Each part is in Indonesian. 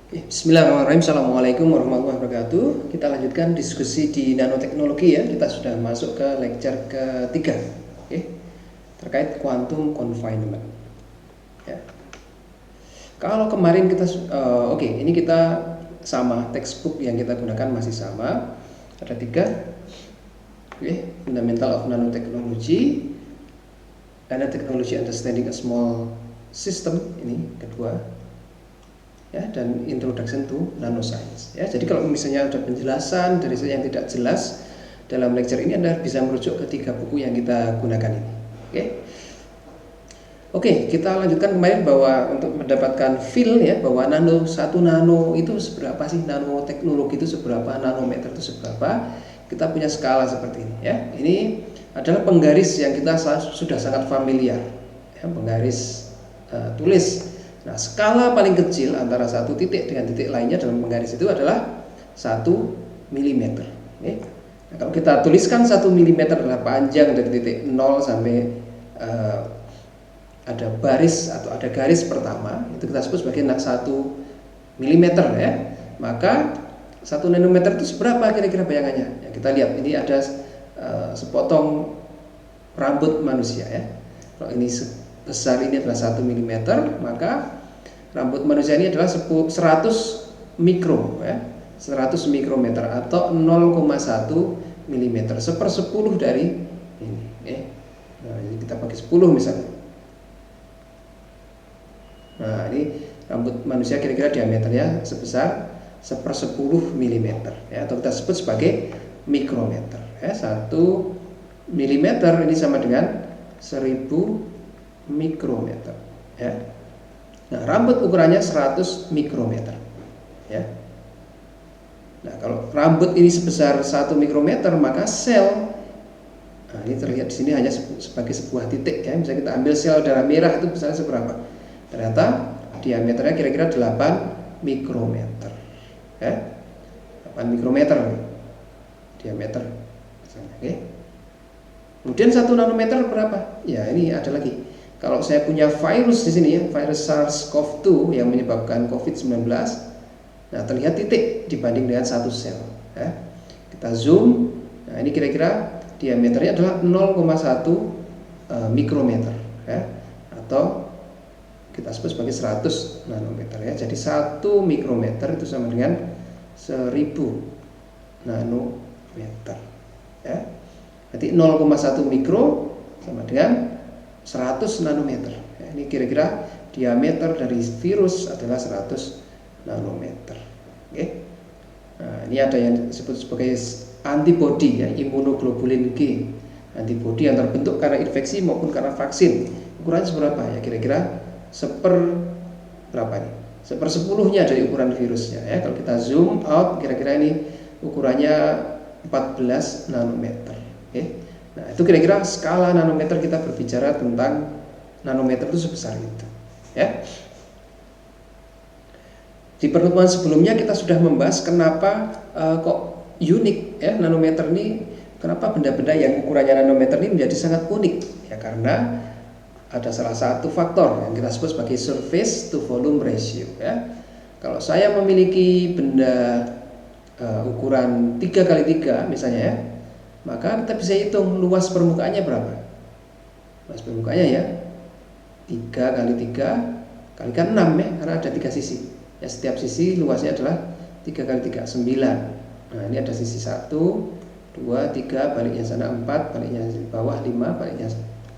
Bismillahirrahmanirrahim. Assalamualaikum warahmatullahi wabarakatuh. Kita lanjutkan diskusi di nanoteknologi ya. Kita sudah masuk ke lecture ketiga, terkait quantum confinement. Ya. Kalau kemarin kita, ini kita sama textbook yang kita gunakan masih sama. Ada tiga, Fundamental of Nanotechnology, Nanotechnology Understanding a Small System, ini kedua. Ya, dan Introduction to Nanoscience. Ya, jadi kalau misalnya ada penjelasan dari saya yang tidak jelas dalam lecture ini, Anda bisa merujuk ke tiga buku yang kita gunakan ini. Oke, kita lanjutkan kemarin bahwa untuk mendapatkan feel ya, bahwa satu nano itu seberapa sih, nanoteknologi itu seberapa, nanometer itu seberapa. Kita punya skala seperti ini ya. Ini adalah penggaris yang kita sudah sangat familiar ya, penggaris tulis. Nah, skala paling kecil antara satu titik dengan titik lainnya dalam penggaris itu adalah 1 mm. Nah, kalau kita tuliskan 1 mm adalah panjang dari titik 0 sampai ada baris atau ada garis pertama, itu kita sebut sebagai 1 mm ya. Maka 1 nanometer itu seberapa kira-kira bayangannya? Ya, kita lihat ini ada sepotong rambut manusia ya. Kalau ini besar ini adalah 1 mm, maka rambut manusia ini adalah 100 mikro ya, 100 mikrometer atau 0,1 mm, 1/10 dari ini ya. Nah, ini kita pakai 10 misalnya. Nah, ini rambut manusia kira-kira diameternya sebesar 1/10 mm ya, atau kita sebut sebagai mikrometer ya. 1 mm ini sama dengan 1000 mikrometer ya. Nah, rambut ukurannya 100 mikrometer ya. Nah, kalau rambut ini sebesar 1 mikrometer, maka sel, nah ini terlihat di sini hanya sebagai sebuah titik ya. Misalnya kita ambil sel darah merah itu besarnya seberapa? Ternyata diameternya kira-kira 8 mikrometer ya. 8 mikrometer diameter misalnya, oke. Kemudian 1 nanometer berapa? Ya, ini ada lagi. Kalau saya punya virus di sini ya, virus SARS-CoV-2 yang menyebabkan COVID-19, nah terlihat titik dibanding dengan satu sel ya. Kita zoom, nah ini kira-kira diameternya adalah 0,1 mikrometer ya, atau kita sebut sebagai 100 nanometer ya. Jadi 1 mikrometer itu sama dengan 1000 nanometer ya. Berarti 0,1 mikro sama dengan 100 nanometer ya. Ini kira-kira diameter dari virus adalah 100 nanometer. Oke. Nah, ini ada yang disebut sebagai antibody ya, imunoglobulin G. Antibody yang terbentuk karena infeksi maupun karena vaksin. Ukurannya seberapa ya? Kira-kira berapa nih? 1/10-nya dari ukuran virusnya ya. Kalau kita zoom out, kira-kira ini ukurannya 14 nanometer. Oke. Nah, itu kira-kira skala nanometer, kita berbicara tentang nanometer itu sebesar itu ya. Di pertemuan sebelumnya kita sudah membahas kenapa kok unik ya nanometer ini, kenapa benda-benda yang ukurannya nanometer ini menjadi sangat unik ya, karena ada salah satu faktor yang kita sebut sebagai surface to volume ratio ya. Kalau saya memiliki benda ukuran 3x3 misalnya ya, maka kita bisa hitung luas permukaannya berapa. Luas permukaannya ya 3x3 kalikan 6 ya, karena ada 3 sisi ya. Setiap sisi luasnya adalah 3x3, 9. Nah, ini ada sisi 1, 2, 3, baliknya sana 4, baliknya di bawah 5, baliknya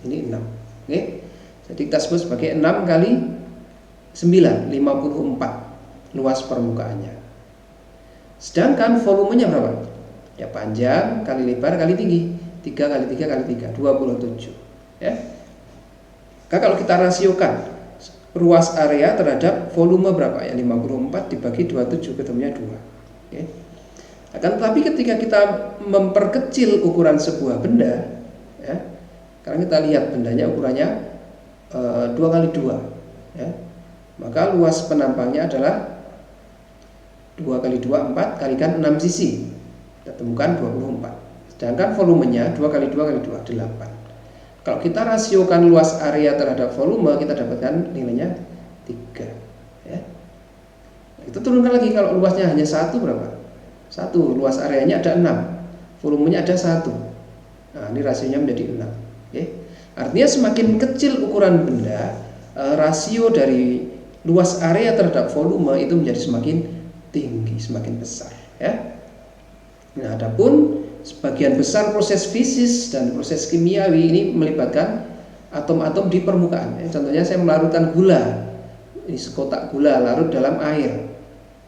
ini 6. Oke. Jadi kita sebut sebagai 6 kali 9, 54 luas permukaannya. Sedangkan volumenya berapa? Ya, panjang kali lebar kali tinggi, 3x3 kali 3, 27 ya. Kalau kita rasiokan ruas area terhadap volume berapa ya, 54 dibagi 27 ketemunya 2. Oke. Akan tetapi ketika kita memperkecil ukuran sebuah benda ya, karena kita lihat bendanya ukurannya 2x2 ya, maka luas penampangnya adalah 2x2 4, kalikan 6 sisi, kita temukan 24. Sedangkan volumenya 2x2x2 8. Kalau kita rasiokan luas area terhadap volume, kita dapatkan nilainya 3 ya. Kita turunkan lagi, kalau luasnya hanya 1 berapa? 1, luas areanya ada 6, volumenya ada 1. Nah, ini rasionya menjadi 6. Oke. Artinya semakin kecil ukuran benda, rasio dari luas area terhadap volume itu menjadi semakin tinggi, semakin besar, ya. Nah, adapun sebagian besar proses fisis dan proses kimiawi ini melibatkan atom-atom di permukaan. Contohnya saya melarutkan gula, ini sekotak gula larut dalam air.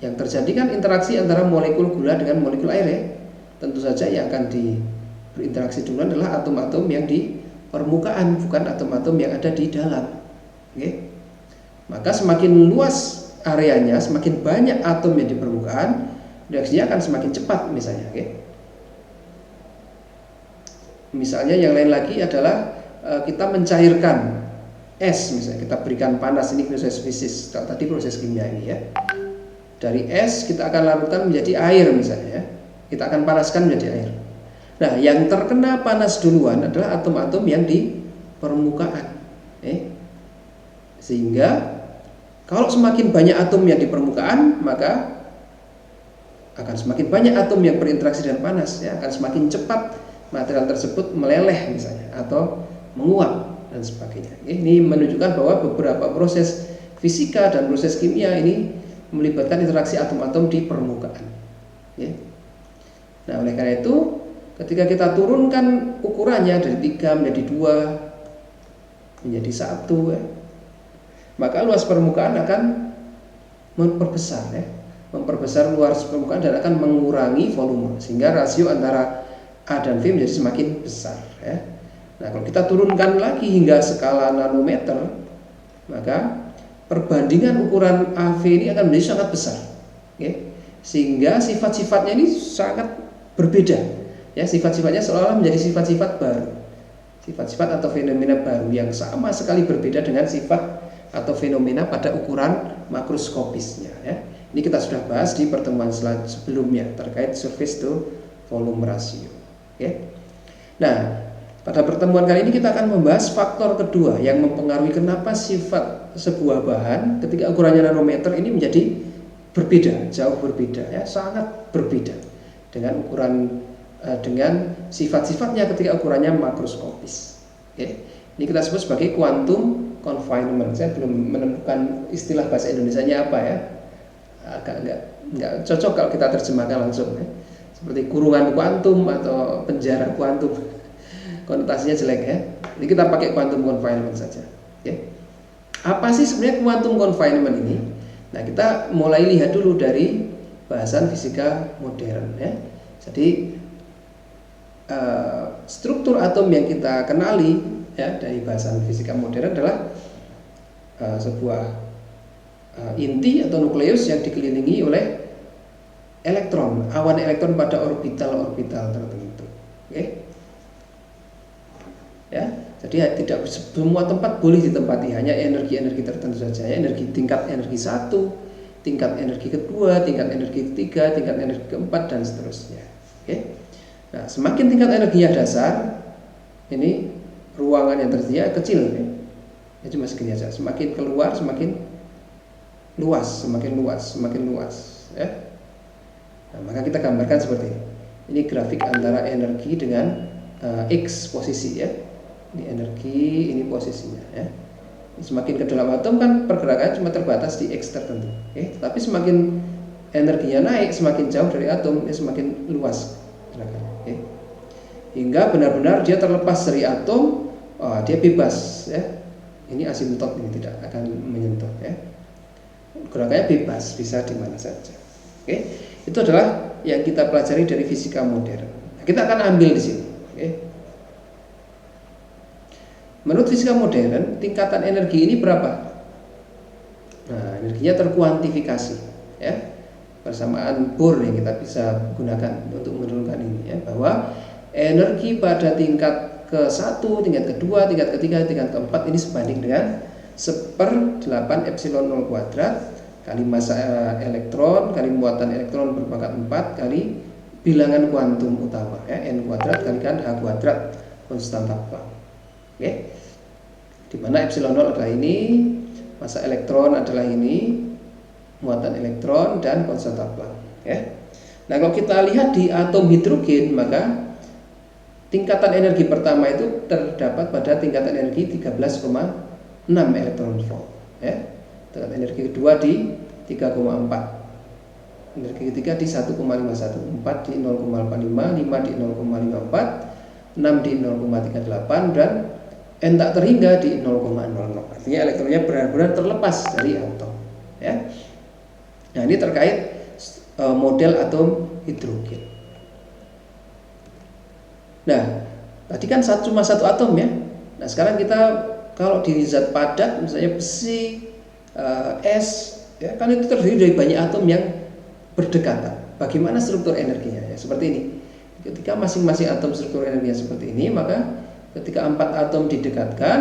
Yang terjadi kan interaksi antara molekul gula dengan molekul air, ya. Tentu saja yang akan berinteraksi duluan adalah atom-atom yang di permukaan, bukan atom-atom yang ada di dalam. Oke. Maka semakin luas areanya, semakin banyak atom yang di permukaan, reaksinya akan semakin cepat misalnya. Oke. Misalnya yang lain lagi adalah kita mencairkan es, misalnya kita berikan panas, ini proses fisis. Kalau tadi proses kimiawi, ya. Dari es kita akan larutkan menjadi air misalnya, ya. Kita akan panaskan menjadi air. Nah, yang terkena panas duluan adalah atom-atom yang di permukaan. Sehingga kalau semakin banyak atom yang di permukaan, maka akan semakin banyak atom yang berinteraksi dengan panas, ya. Akan semakin cepat material tersebut meleleh misalnya, atau menguap dan sebagainya. Ini menunjukkan bahwa beberapa proses fisika dan proses kimia ini melibatkan interaksi atom-atom di permukaan. Nah, oleh karena itu, ketika kita turunkan ukurannya dari 3 menjadi 2 menjadi 1, ya, maka luas permukaan akan memperbesar, ya. Memperbesar luas permukaan dan akan mengurangi volume, sehingga rasio antara A dan V menjadi semakin besar, ya. Nah, kalau kita turunkan lagi hingga skala nanometer, maka perbandingan ukuran AV ini akan menjadi sangat besar, sehingga sifat-sifatnya ini sangat berbeda, ya. Sifat-sifatnya seolah-olah menjadi sifat-sifat baru, sifat-sifat atau fenomena baru yang sama sekali berbeda dengan sifat atau fenomena pada ukuran makroskopisnya, ya. Ini kita sudah bahas di pertemuan sebelumnya terkait surface to volume ratio. Nah, pada pertemuan kali ini kita akan membahas faktor kedua yang mempengaruhi kenapa sifat sebuah bahan ketika ukurannya nanometer ini menjadi berbeda, jauh berbeda, ya, sangat berbeda dengan ukuran dengan sifat-sifatnya ketika ukurannya makroskopis. Ini kita sebut sebagai quantum confinement. Saya belum menemukan istilah bahasa Indonesianya apa, ya. Agak enggak cocok kalau kita terjemahkan langsung, ya. Seperti kurungan kuantum atau penjara kuantum. Konotasinya jelek, ya. Ini kita pakai quantum confinement saja. Apa sih sebenarnya quantum confinement ini? Nah, kita mulai lihat dulu dari bahasan fisika modern, ya. Jadi struktur atom yang kita kenali, ya, dari bahasan fisika modern adalah sebuah inti atau nukleus yang dikelilingi oleh elektron, awan elektron pada orbital tertentu. Ya, jadi tidak semua tempat boleh ditempati, hanya energi-energi tertentu saja, ya. Tingkat energi 1, tingkat energi kedua, tingkat energi ketiga, tingkat energi keempat, dan seterusnya. Nah, semakin tingkat energinya dasar, ini ruangan yang tersedia kecil, ya. Cuma segini aja. Semakin keluar semakin luas, ya. Nah, maka kita gambarkan seperti ini. Ini grafik antara energi dengan X posisi, ya. Ini energi, ini posisinya, ya. Semakin ke dalam atom kan pergerakannya cuma terbatas di X tertentu, tapi semakin energinya naik, semakin jauh dari atom, ya, semakin luas gerakannya, hingga benar-benar dia terlepas dari atom, dia bebas, ya. Ini asimtot, ini tidak akan menyentuh, ya. Gerakannya bebas, bisa di mana saja. Itu adalah yang kita pelajari dari fisika modern. Nah, kita akan ambil di sini. Menurut fisika modern, tingkatan energi ini berapa? Nah, energinya terkuantifikasi, ya. Persamaan Bohr yang kita bisa gunakan untuk menurunkan ini, ya, bahwa energi pada tingkat ke-1, tingkat kedua, tingkat ketiga, tingkat keempat ini sebanding dengan 1/8 epsilon 0 kuadrat kali massa elektron kali muatan elektron berpangkat 4 kali bilangan kuantum utama, ya, n kuadrat kalikan h kuadrat konstanta Planck. Di mana epsilon 0 adalah ini, massa elektron adalah ini, muatan elektron dan konstanta Planck, ya. Nah, kalau kita lihat di atom hidrogen, maka tingkatan energi pertama itu terdapat pada tingkatan energi 13,6 elektron volt, ya. Tingkatan energi kedua di 3,4. Energi ketiga di 1,51, 4 di 0,85, 5 di 0,54, 6 di 0,38, dan N tak terhingga di 0,00. Artinya elektronnya benar-benar terlepas dari atom, ya. Nah, ini terkait model atom hidrogen. Nah, tadi kan cuma satu atom, ya. Nah, sekarang kita kalau di zat padat, misalnya besi, es, ya, kan itu terdiri dari banyak atom yang berdekatan. Bagaimana struktur energinya? Ya, seperti ini. Ketika masing-masing atom struktur energinya seperti ini, maka ketika 4 atom didekatkan,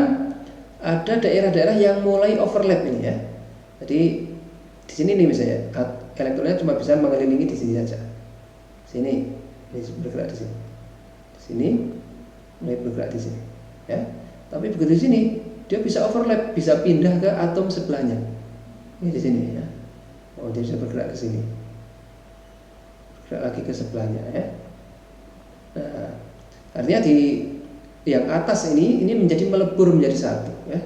ada daerah-daerah yang mulai overlap ini, ya. Jadi di sini nih misalnya elektronnya cuma bisa mengelilingi di sini saja. Sini, ini bergerak di sini. Di sini mulai bergerak di sini, ya. Tapi begitu di sini dia bisa overlap, bisa pindah ke atom sebelahnya. Ini di sini, ya. Oh, dia bisa bergerak ke sini. Lagi ke sebelahnya, ya. Nah, artinya di yang atas ini menjadi melebur menjadi satu, ya.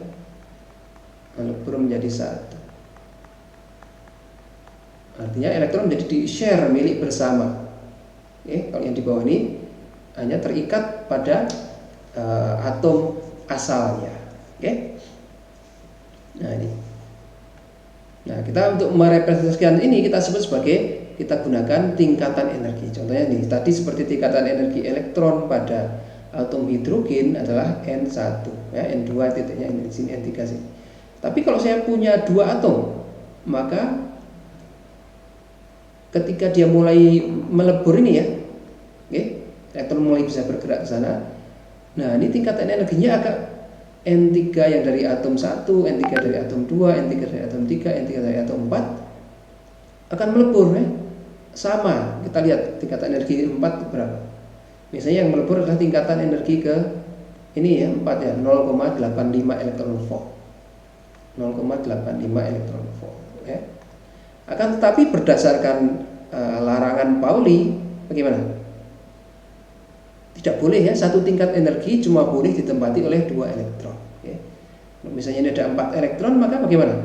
Melebur menjadi satu. Artinya elektron menjadi di-share, milik bersama. Oke, kalau yang di bawah ini hanya terikat pada atom asalnya. Oke. Nah, ini. Nah, kita untuk merepresentasikan ini kita sebut sebagai, kita gunakan tingkatan energi. Contohnya nih, tadi seperti tingkatan energi elektron pada atom hidrogen adalah N1, ya, N2 titiknya ini sini, N3 sini. Tapi kalau saya punya 2 atom, maka ketika dia mulai melebur ini, ya, oke, elektron mulai bisa bergerak ke sana. Nah, ini tingkatan energinya agak N3 yang dari atom 1, N3 dari atom 2, N3 dari atom 3, N3 dari atom 4 akan melebur, ya. Sama, kita lihat tingkatan energi 4 berapa. Misalnya yang melebur adalah tingkatan energi ke ini, ya, 4, ya, 0,85 elektron volt. 0,85 elektron volt, ya. Akan tetapi berdasarkan larangan Pauli, bagaimana? Tidak boleh, ya, satu tingkat energi cuma boleh ditempati oleh 2 elektron, ya. Misalnya ini ada 4 elektron, maka bagaimana?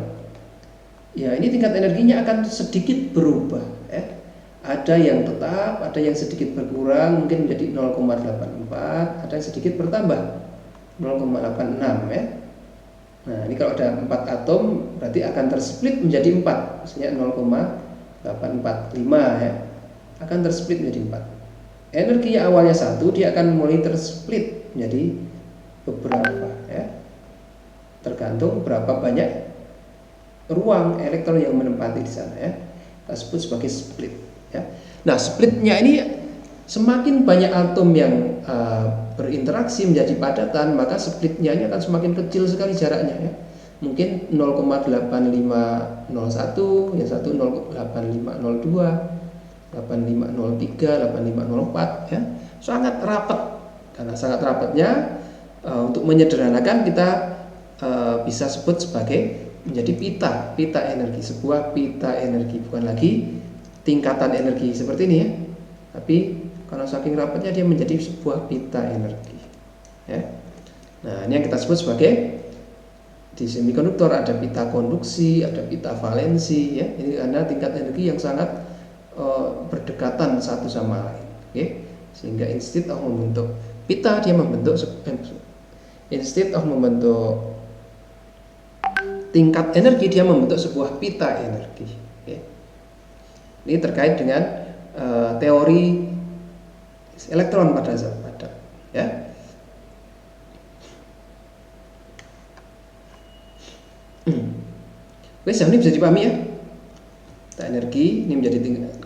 Ya, ini tingkat energinya akan sedikit berubah, ya. Ada yang tetap, ada yang sedikit berkurang, mungkin menjadi 0,84, ada yang sedikit bertambah 0,86, ya. Nah, ini kalau ada 4 atom berarti akan tersplit menjadi 4, misalnya 0,845, ya, akan tersplit menjadi 4. Energi yang awalnya 1, dia akan mulai tersplit menjadi beberapa, ya. Tergantung berapa banyak ruang elektron yang menempati di sana, ya. Kita sebut sebagai split, ya. Nah, splitnya ini semakin banyak atom yang berinteraksi menjadi padatan, maka splitnya ini akan semakin kecil sekali jaraknya, ya. Mungkin 0,8501, yang satu 0,8502, 8503, 8504, ya. Sangat rapat. Karena sangat rapatnya, untuk menyederhanakan kita bisa sebut sebagai menjadi pita energi, sebuah pita energi, bukan lagi tingkatan energi seperti ini, ya, tapi karena saking rapatnya dia menjadi sebuah pita energi, ya. Nah, ini yang kita sebut sebagai, di semikonduktor ada pita konduksi, ada pita valensi, ya. Ini karena tingkat energi yang sangat berdekatan satu sama lain, oke. Sehingga instead of membentuk pita, dia membentuk tingkat energi, dia membentuk sebuah pita energi, oke. Ini terkait dengan teori elektron pada zat padat, ya. Oke, ini bisa dipahami, ya. Pita energi ini menjadi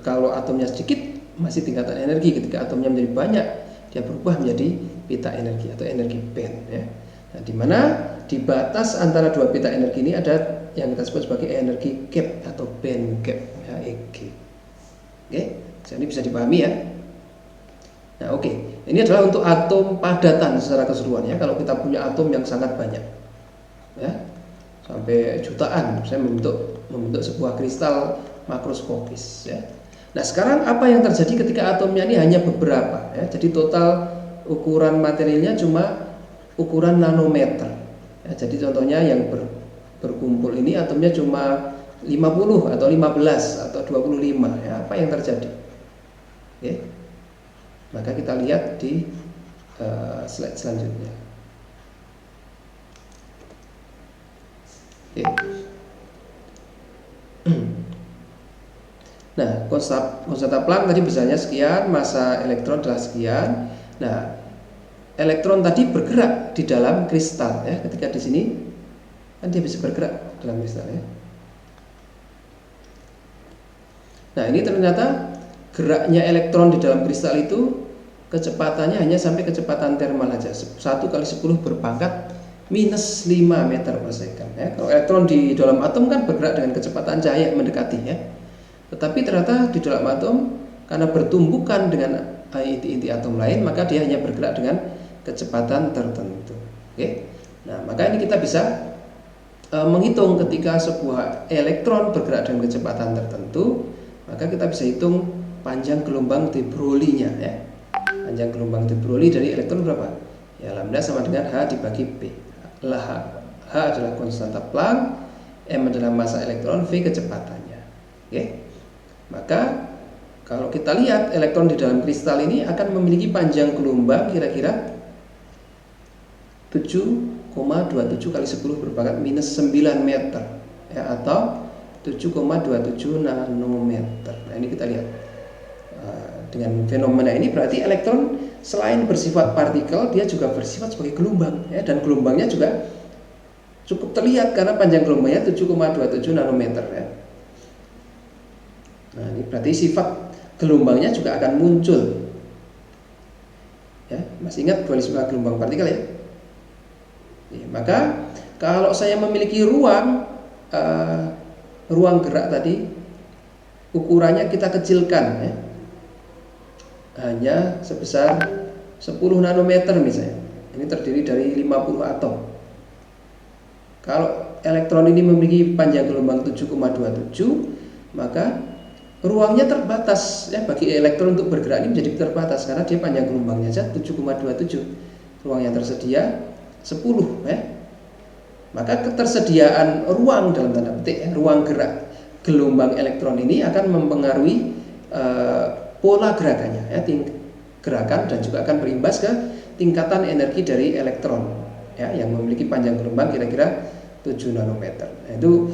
kalau atomnya sedikit masih tingkatan energi, ketika atomnya menjadi banyak dia berubah menjadi pita energi atau energi band, ya. Nah, di mana di batas antara dua pita energi ini ada yang kita sebut sebagai energi gap atau band gap, ya, EG. Oke, jadi bisa dipahami, ya. Nah, oke, ini adalah untuk atom padatan secara keseluruhan, ya. Kalau kita punya atom yang sangat banyak, ya, sampai jutaan, saya membentuk membentuk sebuah kristal makroskopis ya. Nah, sekarang apa yang terjadi ketika atomnya ini hanya beberapa ya. Jadi total ukuran materialnya cuma ukuran nanometer. Ya, jadi contohnya yang berkumpul ini atomnya cuma 50 atau 15 atau 25 ya. Apa yang terjadi? Oke. Maka kita lihat di slide selanjutnya. Oke. Nah, konstanta Planck tadi besarnya sekian, massa elektron adalah sekian. Nah, elektron tadi bergerak di dalam kristal ya. Ketika di sini kan dia bisa bergerak dalam kristal ya. Nah, ini ternyata geraknya elektron di dalam kristal itu kecepatannya hanya sampai kecepatan thermal aja. 1 kali 10 berpangkat minus 5 meter per second ya. Kalau elektron di dalam atom kan bergerak dengan kecepatan cahaya mendekati ya. Tetapi ternyata di dalam atom karena bertumbukan dengan inti-inti atom lain, maka dia hanya bergerak dengan kecepatan tertentu. Oke. Nah, maka ini kita bisa menghitung ketika sebuah elektron bergerak dengan kecepatan tertentu, maka kita bisa hitung panjang gelombang de Broglie-nya ya. Panjang gelombang de Broglie dari elektron berapa? Ya, lambda sama dengan H dibagi P. H adalah konstanta Planck, M adalah massa elektron, V kecepatannya. Oke. Maka kalau kita lihat elektron di dalam kristal ini akan memiliki panjang gelombang kira-kira 7,27 kali 10 berpangkat minus 9 meter ya, atau 7,27 nanometer. Nah, ini kita lihat dengan fenomena ini berarti elektron selain bersifat partikel, dia juga bersifat sebagai gelombang ya, dan gelombangnya juga cukup terlihat karena panjang gelombangnya 7,27 nanometer ya. Nah, ini berarti sifat gelombangnya juga akan muncul. Ya, masih ingat dualisme gelombang partikel ya? Ya, maka kalau saya memiliki ruang gerak tadi, ukurannya kita kecilkan ya, hanya sebesar 10 nanometer misalnya. Ini terdiri dari 50 atom. Kalau elektron ini memiliki panjang gelombang 7,27, maka ruangnya terbatas ya, bagi elektron untuk bergerak ini menjadi terbatas karena dia panjang gelombangnya saja 7,27. Ruang yang tersedia 10 ya. Maka ketersediaan ruang dalam tanda petik ya, ruang gerak gelombang elektron ini akan mempengaruhi pola gerakannya ya, gerakan, dan juga akan berimbas ke tingkatan energi dari elektron ya, yang memiliki panjang gelombang kira-kira 7 nanometer. Nah, itu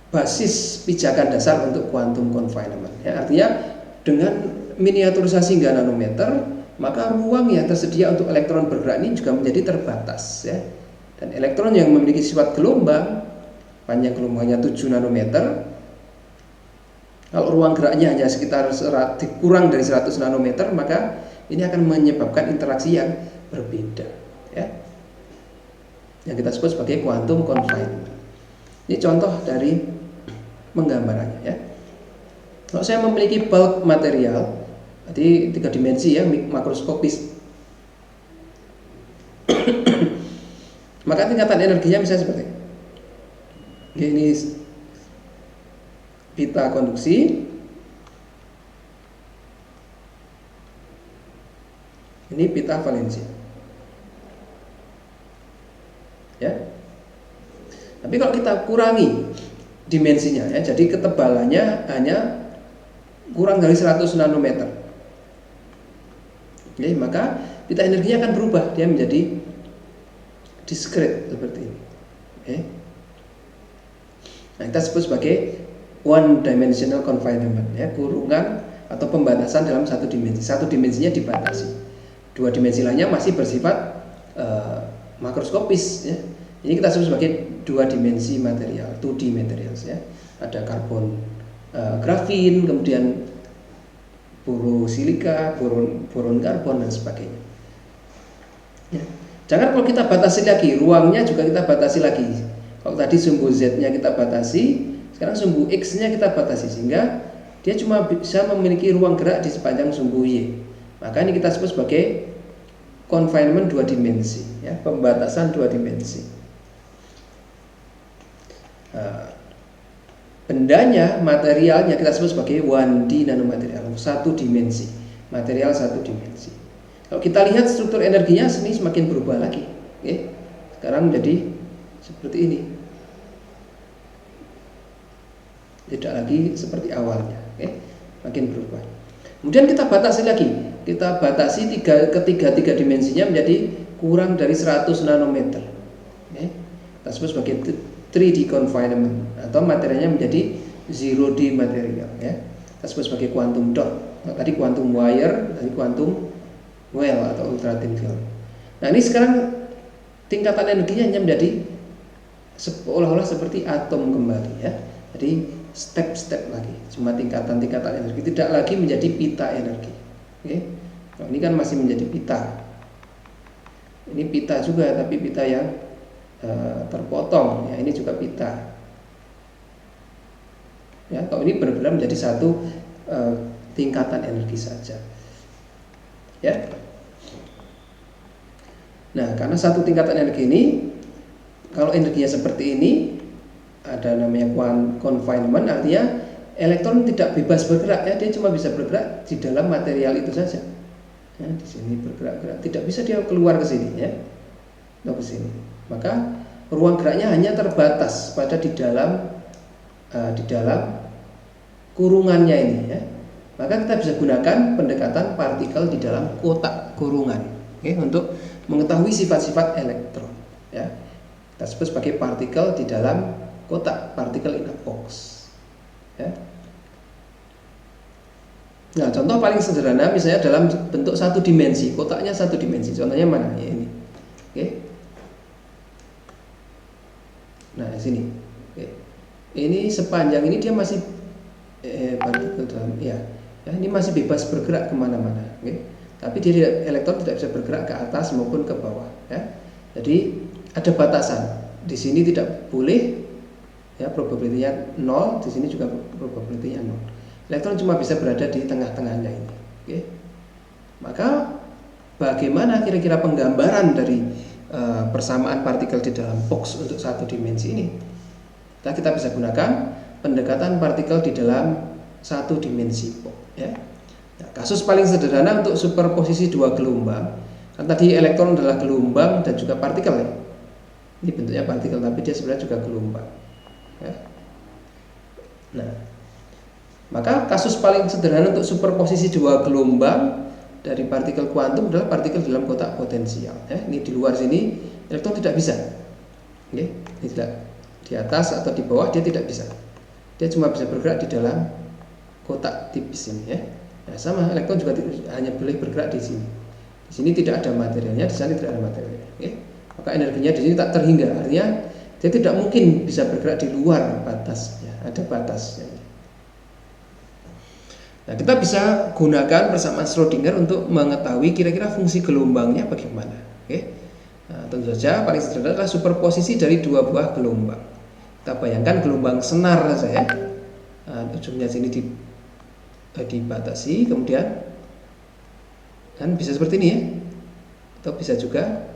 basis pijakan dasar untuk quantum confinement ya. Artinya dengan miniaturisasi hingga nanometer, maka ruang yang tersedia untuk elektron bergerak ini juga menjadi terbatas ya. Dan elektron yang memiliki sifat gelombang, panjang gelombangnya 7 nanometer, kalau ruang geraknya hanya sekitar kurang dari 100 nanometer, maka ini akan menyebabkan interaksi yang berbeda ya, yang kita sebut sebagai quantum confinement. Ini contoh dari penggambarannya ya. Kalau saya memiliki bulk material, berarti 3 dimensi ya, makroskopis, maka tingkatan energinya bisa seperti ini. Pita konduksi, ini pita valensi ya. Tapi kalau kita kurangi dimensinya ya, jadi ketebalannya hanya kurang dari 100 nanometer. Oke, maka pita energinya akan berubah, dia menjadi discrete seperti ini. Oke. Nah, kita sebut sebagai one dimensional confinement ya, kurungan atau pembatasan dalam satu dimensi. Satu dimensinya dibatasi. 2 dimensi lainnya masih bersifat makroskopis ya. Ini kita sebut sebagai 2 dimensi material, 2D materials ya. Ada karbon, grafin, kemudian borosilika, boron karbon dan sebagainya. Ya. Jangan kalau kita batasi lagi, ruangnya juga kita batasi lagi. Kalau tadi sumbu Z-nya kita batasi, sekarang sumbu X-nya kita batasi, sehingga dia cuma bisa memiliki ruang gerak di sepanjang sumbu Y. Maka ini kita sebut sebagai confinement 2 dimensi ya, pembatasan 2 dimensi. Nah, bendanya, materialnya kita sebut sebagai 1D nanomaterial, satu dimensi, material satu dimensi. Kalau kita lihat struktur energinya sini semakin berubah lagi. Oke. Sekarang menjadi seperti ini, tidak lagi seperti awalnya. Oke. Makin berubah. Kemudian kita batasi lagi, kita batasi tiga dimensinya menjadi kurang dari 100 nanometer. Oke. Kita sebut sebagai 3D confinement, atau materialnya menjadi 0D material, ya. Kita sebut sebagai quantum dot. Tadi quantum wire, tadi quantum well atau ultra thin film. Nah, ini sekarang tingkatan energinya hanya menjadi seolah-olah seperti atom kembali, ya. Jadi step-step lagi, cuma tingkatan-tingkatan energi, tidak lagi menjadi pita energi. Oke. Nah, ini kan masih menjadi pita. Ini pita juga, tapi pita yang terpotong, ya. Ini juga pita. Ya, kalau ini benar-benar menjadi satu tingkatan energi saja. Ya. Nah, karena satu tingkatan energi ini, kalau energinya seperti ini, ada namanya confinement, artinya elektron tidak bebas bergerak, ya. Dia cuma bisa bergerak di dalam material itu saja. Ya, di sini bergerak-gerak, tidak bisa dia keluar ke sini, ya, atau ke sini. Maka ruang geraknya hanya terbatas pada di dalam kurungannya ini, ya. Maka kita bisa gunakan pendekatan partikel di dalam kotak kurungan, okay, untuk mengetahui sifat-sifat elektron, ya. Kita sebut sebagai partikel di dalam kotak, particle in a box, ya. Nah, contoh paling sederhana misalnya dalam bentuk satu dimensi, kotaknya satu dimensi. Contohnya mana? Ya, ini. Oke. Nah, sini. Oke. Ini sepanjang ini dia masih partikel dalam, ya. Ya, ini masih bebas bergerak kemana-mana. Oke. Tapi dia elektron tidak bisa bergerak ke atas maupun ke bawah, ya. Jadi ada batasan. Di sini tidak boleh, ya, probability-nya 0, di sini juga probability-nya 0. Elektron cuma bisa berada di tengah-tengahnya ini. Oke. Maka bagaimana kira-kira penggambaran dari persamaan partikel di dalam box untuk satu dimensi ini? Kita bisa gunakan pendekatan partikel di dalam satu dimensi box, ya. Nah, kasus paling sederhana untuk superposisi dua gelombang. Kan tadi elektron adalah gelombang dan juga partikel, ya. Ini bentuknya partikel tapi dia sebenarnya juga gelombang. Ya. Nah, maka kasus paling sederhana untuk superposisi dua gelombang dari partikel kuantum adalah partikel dalam kotak potensial. Ya. Ini di luar sini elektron tidak bisa. Oke, ini tidak di atas atau di bawah, dia tidak bisa. Dia cuma bisa bergerak di dalam kotak tipis ini, ya. Nah, sama elektron juga hanya boleh bergerak di sini. Di sini tidak ada materialnya, di sana tidak ada materialnya. Oke. Maka energinya di sini tak terhingga, artinya dia tidak mungkin bisa bergerak di luar batasnya, ada batasnya. Nah, kita bisa gunakan persamaan Schrödinger untuk mengetahui kira-kira fungsi gelombangnya bagaimana. Oke. Nah, tentu saja paling sederhana adalah superposisi dari dua buah gelombang. Kita bayangkan gelombang senar saja, ya. Nah, ujungnya sini dibatasi, kemudian kan bisa seperti ini, ya, atau bisa juga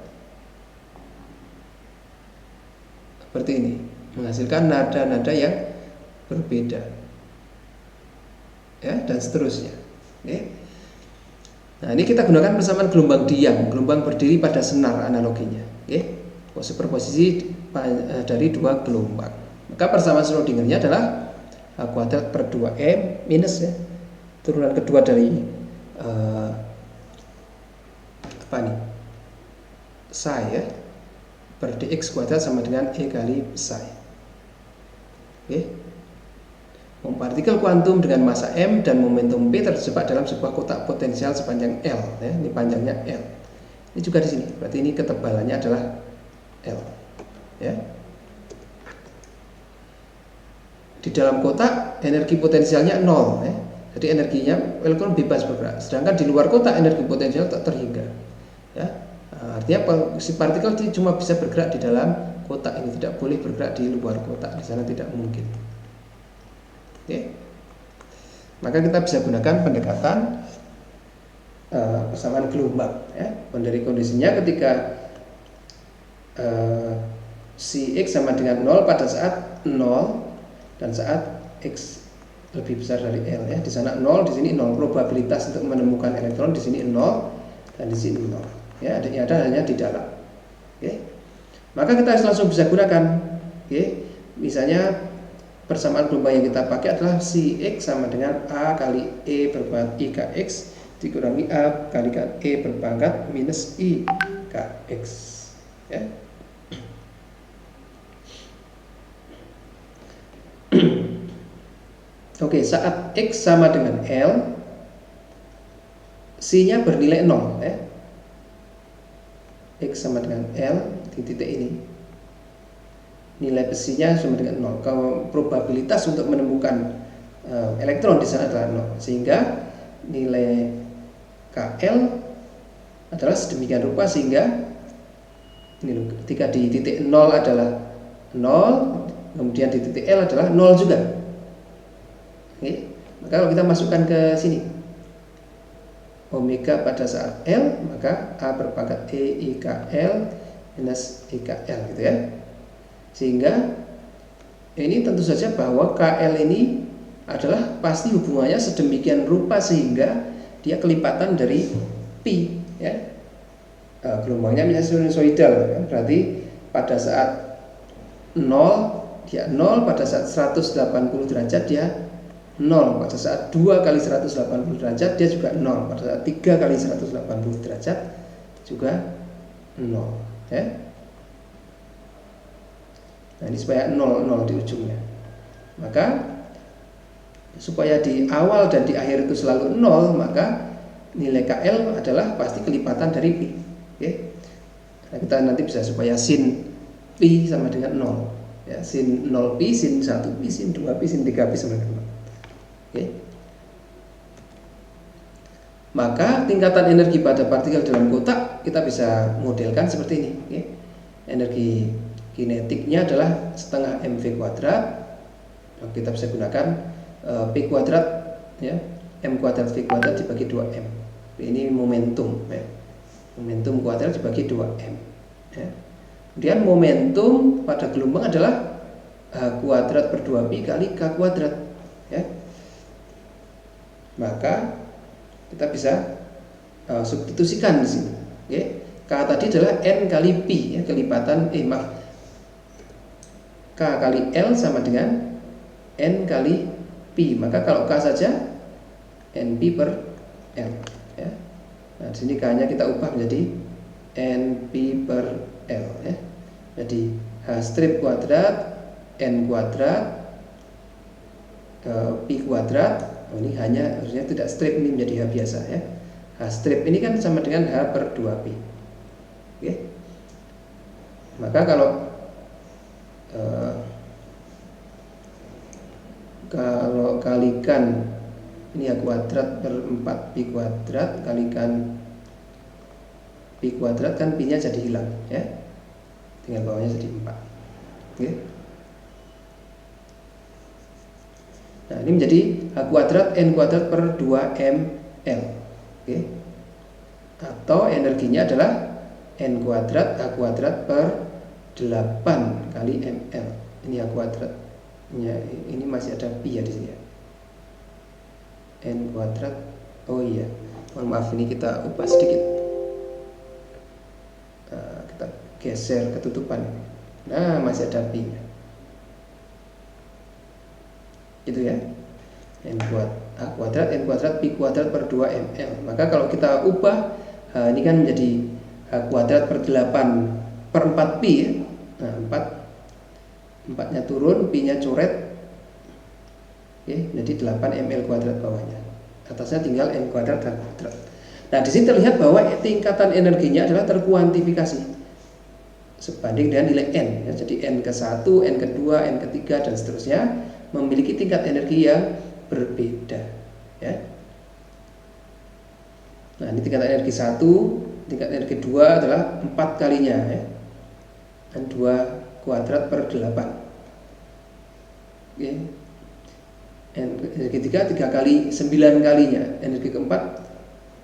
seperti ini, menghasilkan nada-nada yang berbeda, ya, dan seterusnya. Oke. Nah, ini kita gunakan persamaan gelombang diam, gelombang berdiri pada senar analoginya. Oke. Superposisi dari dua gelombang. Maka persamaan Schrödingernya adalah A kuadrat per 2M minus, ya, turunan kedua dari apa nih? Psi, ya, per dx kuadrat sama dengan E kali psi. Oke. Partikel kuantum dengan massa m dan momentum p terjebak dalam sebuah kotak potensial sepanjang L, ya. Ini panjangnya L. Ini juga di sini. Berarti ini ketebalannya adalah L, ya. Di dalam kotak energi potensialnya 0, ya. Jadi energinya elektron bebas bergerak. Sedangkan di luar kotak energi potensial tak terhingga, ya. Artinya si partikel cuma bisa bergerak di dalam kotak ini, tidak boleh bergerak di luar kotak. Di sana tidak mungkin. Oke. Maka kita bisa gunakan pendekatan persamaan gelombang, ya. Dari kondisinya ketika si X sama dengan 0 pada saat 0 dan saat X lebih besar dari L ya. Di sana 0, di sini 0. Probabilitas untuk menemukan elektron di sini 0 dan di sini 0. Ya, ada hanya di dalam. Oke. Maka kita harus langsung bisa gunakan. Oke. Misalnya persamaan gelombang yang kita pakai adalah si X sama dengan A kali E berpangkat IKX dikurangi A kalikan E berpangkat minus IKX ya. Oke, saat X sama dengan L, C-nya bernilai 0 ya. X sama dengan L di titik ini, nilai besinya sama dengan 0. Kalau probabilitas untuk menemukan elektron di sana adalah 0, sehingga nilai KL adalah sedemikian rupa sehingga ini ketika di titik 0 adalah 0, kemudian di titik L adalah 0 juga. Oke, maka kalau kita masukkan ke sini omega pada saat L, maka A berpangkat E IKL minus IKL gitu ya. Sehingga ini tentu saja bahwa KL ini adalah pasti hubungannya sedemikian rupa sehingga dia kelipatan dari pi ya. Gelombangnya misalnya sinusoidal ya. Berarti pada saat 0 dia 0, pada saat 180 derajat dia 0, pada saat 2 kali 180 derajat dia juga 0, pada saat 3 kali 180 derajat juga 0 ya. Nah, ini supaya 0 di ujungnya. Maka supaya di awal dan di akhir itu selalu 0, maka nilai KL adalah pasti kelipatan dari pi. Oke. Nah, kita nanti bisa supaya sin pi sama dengan 0 ya, sin 0 pi, sin 1 pi, sin 2 pi, sin 3 pi sama dengan 0. Oke. Maka tingkatan energi pada partikel dalam kotak kita bisa modelkan seperti ini. Oke. Energi kinetiknya adalah setengah mv kuadrat. Kita bisa gunakan p kuadrat ya, m kuadrat v kuadrat dibagi 2m. Ini momentum ya. Momentum kuadrat dibagi 2m ya. Kemudian momentum pada gelombang adalah h kuadrat per 2pi kali k kuadrat ya. Maka kita bisa substitusikan di sini. Oke. K tadi adalah n kali pi ya, kelipatan K kali L sama dengan N kali Pi. Maka kalau K saja NP per L ya. Nah, di sini K-nya kita ubah menjadi NP per L ya. Jadi H strip kuadrat N kuadrat Pi kuadrat. Ini hanya harusnya tidak strip, ini menjadi H biasa ya. H strip ini kan sama dengan H per 2Pi. Oke. Maka kalau kalikan ini H kuadrat per 4pi kuadrat kalikan pi kuadrat kan pi nya jadi hilang ya, tinggal bawahnya jadi 4. Oke. Nah, ini menjadi H kuadrat N kuadrat per 2mL. Oke. Atau energinya adalah N kuadrat H kuadrat per 8 kali ml. Ini H kuadratnya, ini masih ada pi ya di sini ya. N kuadrat. Oh iya, mohon maaf, ini kita ubah sedikit. Kita geser ketutupan. Nah, masih ada pi nya. Gitu ya. N kuadrat N kuadrat pi kuadrat per 2ml. Maka kalau kita ubah ini kan menjadi H kuadrat per 8 per 4pi ya. Nah, 4 nya turun, pi nya coret. Oke, jadi 8 ml kuadrat bawahnya. Atasnya tinggal n kuadrat dan kuadrat. Nah, di sini terlihat bahwa tingkatan energinya adalah terkuantifikasi sebanding dengan nilai n ya. Jadi n ke-1, n ke-2, n ke-3 dan seterusnya memiliki tingkat energi yang berbeda ya. Nah, ini tingkat energi 1, tingkat energi 2 adalah 4 kalinya ya. Dan 2 kuadrat per 8. Oke. Energi 3 kali 9 kalinya. Energi keempat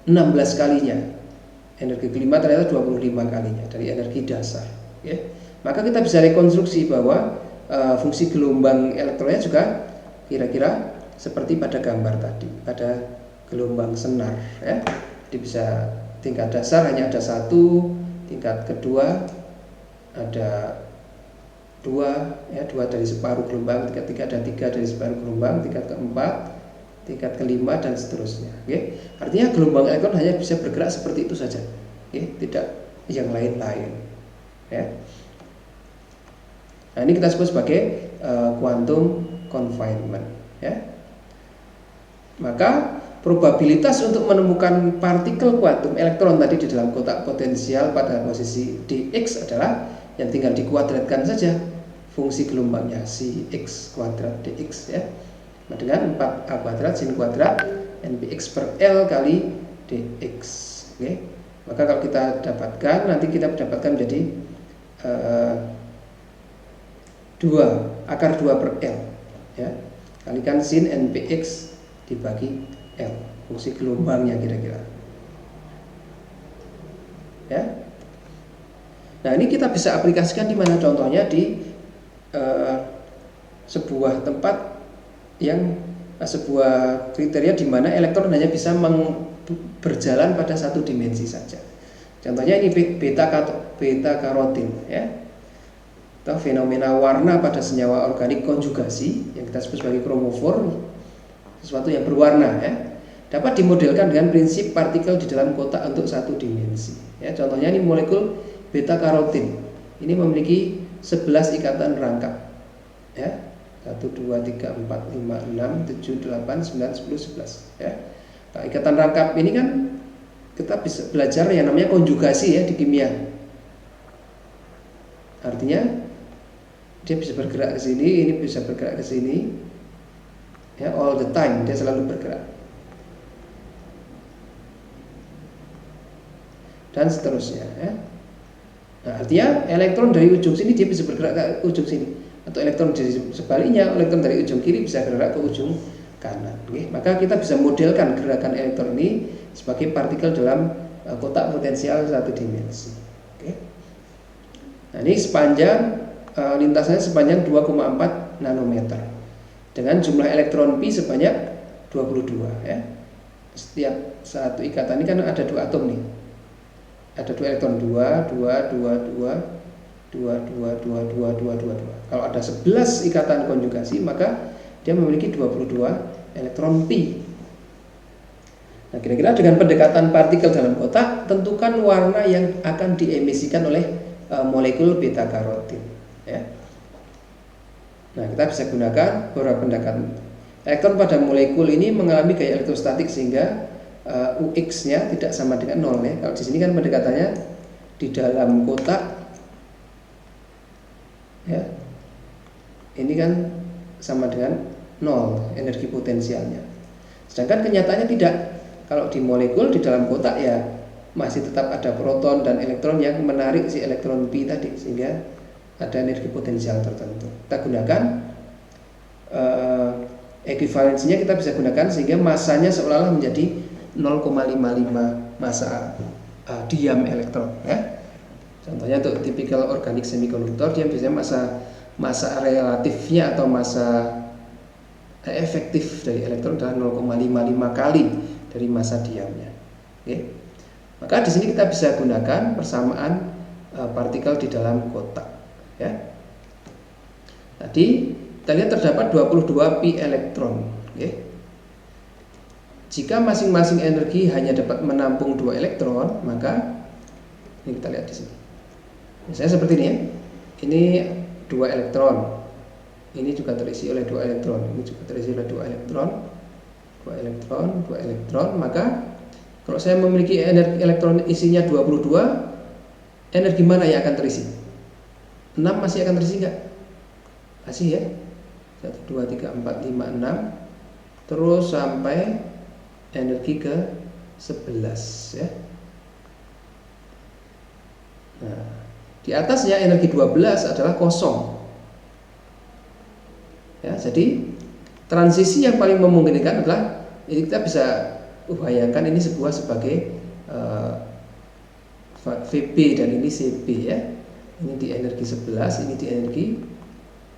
16 kalinya. Energi kelima ternyata 25 kalinya dari energi dasar. Oke. Maka kita bisa rekonstruksi bahwa fungsi gelombang elektronnya juga kira-kira seperti pada gambar tadi, pada gelombang senar ya. Jadi bisa tingkat dasar hanya ada satu, tingkat kedua ada dua ya, dua dari separuh gelombang, tingkat ketiga ada tiga dari separuh gelombang, tingkat keempat, tingkat kelima dan seterusnya. Oke. Artinya gelombang elektron hanya bisa bergerak seperti itu saja. Oke, tidak yang lain-lain. Ya. Nah, ini kita sebut sebagai quantum confinement ya. Maka probabilitas untuk menemukan partikel kuantum elektron tadi di dalam kotak potensial pada posisi dx adalah yang tinggal dikuadratkan saja fungsi gelombangnya si x kuadrat dx ya. Nah, dengan 4a kuadrat sin kuadrat npx per L kali dx. Oke. Maka kalau kita dapatkan, nanti kita dapatkan menjadi 2 akar 2 per L ya. Kalikan sin npx dibagi L, fungsi gelombangnya kira-kira ya. Nah, ini kita bisa aplikasikan di mana? Contohnya di sebuah tempat yang sebuah kriteria di mana elektron hanya bisa berjalan pada satu dimensi saja. Contohnya ini beta karotin ya, atau fenomena warna pada senyawa organik konjugasi yang kita sebut sebagai kromofor, sesuatu yang berwarna ya, dapat dimodelkan dengan prinsip partikel di dalam kotak untuk satu dimensi ya. Contohnya ini molekul beta karotin ini memiliki 11 ikatan rangkap ya, 1, 2, 3, 4, 5, 6, 7, 8, 9, 10, 11 ya. Nah, ikatan rangkap ini kan kita bisa belajar yang namanya konjugasi ya di kimia. Artinya dia bisa bergerak ke sini, ini bisa bergerak ke sini ya, all the time dia selalu bergerak dan seterusnya ya. Nah, artinya elektron dari ujung sini dia bisa bergerak ke ujung sini, atau elektron dari sebaliknya, elektron dari ujung kiri bisa bergerak ke ujung kanan. Oke. Maka kita bisa modelkan gerakan elektron ini sebagai partikel dalam kotak potensial satu dimensi. Oke. Nah, ini sepanjang lintasannya sepanjang 2,4 nanometer dengan jumlah elektron pi sebanyak 22 ya. Setiap satu ikatan ini kan ada 2 atom nih. Ada 2 elektron, 2, 2, 2, 2, 2, 2, 2, 2, 2, 2, 2. Kalau ada 11 ikatan konjugasi, maka dia memiliki 22 elektron pi. Nah, kira-kira dengan pendekatan partikel dalam kotak, tentukan warna yang akan diemisikan oleh molekul beta karotin ya. Nah, kita bisa gunakan beberapa pendekatan. Elektron pada molekul ini mengalami gaya elektrostatik sehingga UX-nya tidak sama dengan 0 ya. Kalau di sini kan pendekatannya di dalam kotak ya. Ini kan sama dengan 0 energi potensialnya. Sedangkan kenyataannya tidak. Kalau di molekul di dalam kotak ya masih tetap ada proton dan elektron yang menarik si elektron pi tadi, sehingga ada energi potensial tertentu. Kita gunakan ekuivalensinya, kita bisa gunakan sehingga masanya seolah-olah menjadi 0,55 massa diam elektron ya. Contohnya untuk tipikal organik semikonduktor, dia biasanya massa relatifnya atau massa efektif dari elektron adalah 0,55 kali dari massa diamnya. Oke. Maka di sini kita bisa gunakan persamaan partikel di dalam kotak ya. Tadi kita lihat terdapat 22 pi elektron. Oke. Jika masing-masing energi hanya dapat menampung 2 elektron, maka ini kita lihat di sini. Misalnya seperti ini ya. Ini 2 elektron. Ini juga terisi oleh 2 elektron. Ini juga terisi oleh 2 elektron. 2 elektron, 2 elektron. Maka kalau saya memiliki energi elektron isinya 22, energi mana yang akan terisi? 6 masih akan terisi enggak? Masih ya. 1, 2, 3, 4, 5, 6. Terus sampai energi ke 11 ya. Nah, di atasnya energi 12 adalah kosong. Ya, jadi transisi yang paling memungkinkan adalah ini kita bisa bayangkan ini sebuah sebagai VB dan ini CB ya. Ini di energi 11, ini di energi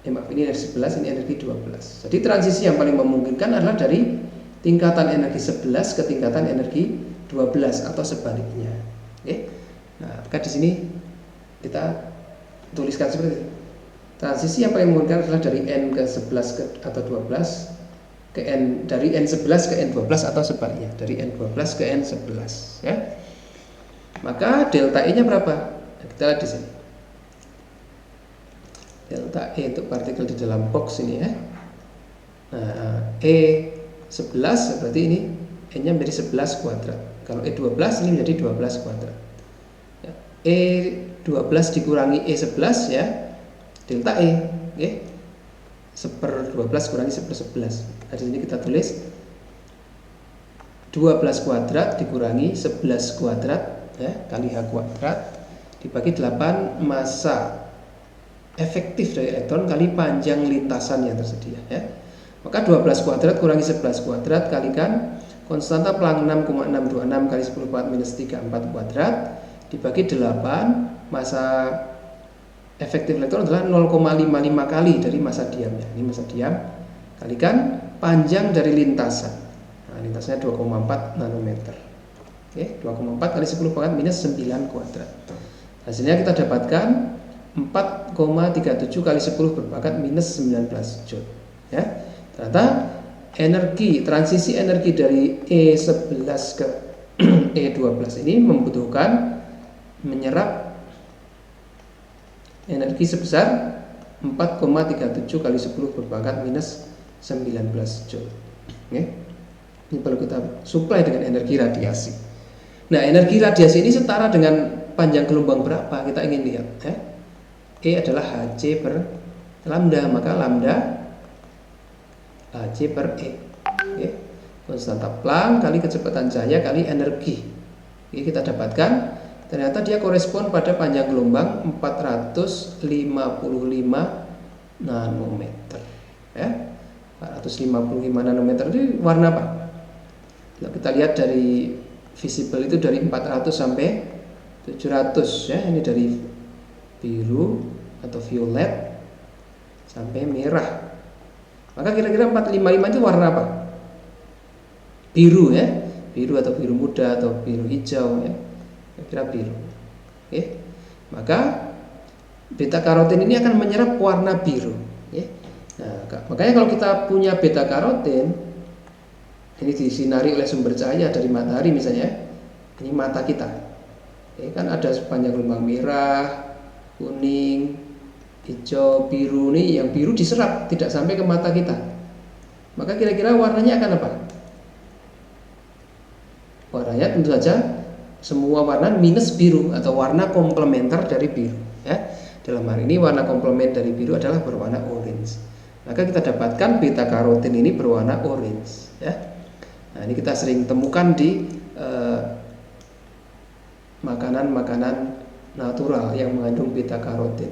maaf, ini energi 11, ini energi 12. Jadi transisi yang paling memungkinkan adalah dari tingkatan energi 11 ke tingkatan energi 12 atau sebaliknya. Oke. Nah, maka di sini kita tuliskan seperti itu. Transisi yang paling memungkinkan adalah dari N ke 11 ke, atau 12 ke N, dari N11 ke N12 atau sebaliknya, dari N12 ke N11 ya. Maka delta E nya berapa? Nah, kita lihat di sini. Delta E untuk partikel di dalam box ini ya. Nah, E11 berarti ini E-nya menjadi 11 kuadrat. Kalau E12 ini menjadi 12 kuadrat. Ya. E12 dikurangi E11 ya. Delta E, ya. 1/12 kurangi 1/11. Nah, di sini kita tulis 12 kuadrat dikurangi 11 kuadrat ya, kali H kuadrat dibagi 8 massa efektif dari elektron kali panjang lintasan yang tersedia ya. Maka 12 kuadrat kurangi 11 kuadrat kalikan konstanta Planck 6,626 kali 10 kuadrat minus 34 kuadrat dibagi 8 massa efektif elektron adalah 0,55 kali dari massa diamnya. Ini massa diam kalikan panjang dari lintasan. Nah, lintasannya 2,4 nanometer. Oke, 2,4 kali 10 kuadrat minus 9 kuadrat. Hasilnya kita dapatkan 4,37 kali 10 berpangkat minus 19 joule ya. Ternyata energi transisi energi dari E11 ke E12 ini membutuhkan menyerap energi sebesar 4,37 kali 10 berpangkat minus 19 joule ya. Ini perlu kita suplai dengan energi radiasi. Nah, energi radiasi ini setara dengan panjang gelombang berapa? Kita ingin lihat ya. E adalah Hc per lambda, maka lambda Hc per E. Oke. Konstanta Planck kali kecepatan cahaya kali energi. Oke, kita dapatkan ternyata dia korespon pada panjang gelombang 455 nanometer. Ya. 455 nanometer itu warna apa? Kalau kita lihat dari visible itu dari 400 sampai 700 ya. Ini dari biru atau violet sampai merah. Maka kira-kira 455 itu warna apa? Biru ya, biru atau biru muda atau biru hijau ya. Kira-kira biru. Oke. Maka beta karoten ini akan menyerap warna biru ya. Nah, makanya kalau kita punya beta karoten ini disinari oleh sumber cahaya dari matahari misalnya, ini mata kita. Ya, kan ada sepanjang gelombang merah, kuning, hijau, biru nih, yang biru diserap tidak sampai ke mata kita. Maka kira-kira warnanya akan apa? Warnanya tentu saja semua warna minus biru atau warna komplementer dari biru ya. Dalam hal ini warna komplement dari biru adalah berwarna orange. Maka kita dapatkan beta karoten ini berwarna orange ya. Nah, ini kita sering temukan di makanan-makanan natural yang mengandung beta karoten.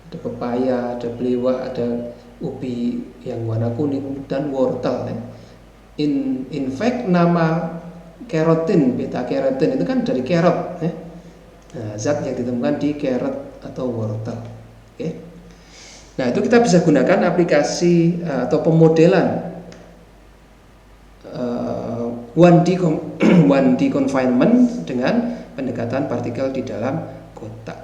Ada pepaya, ada belewah, ada ubi yang warna kuning dan wortel ya. In fact nama kerotin, beta kerotin itu kan dari carrot ya. Nah, zat yang ditemukan di carrot atau wortel. Oke. Nah, itu kita bisa gunakan aplikasi atau pemodelan 1D confinement dengan pendekatan partikel di dalam kotak.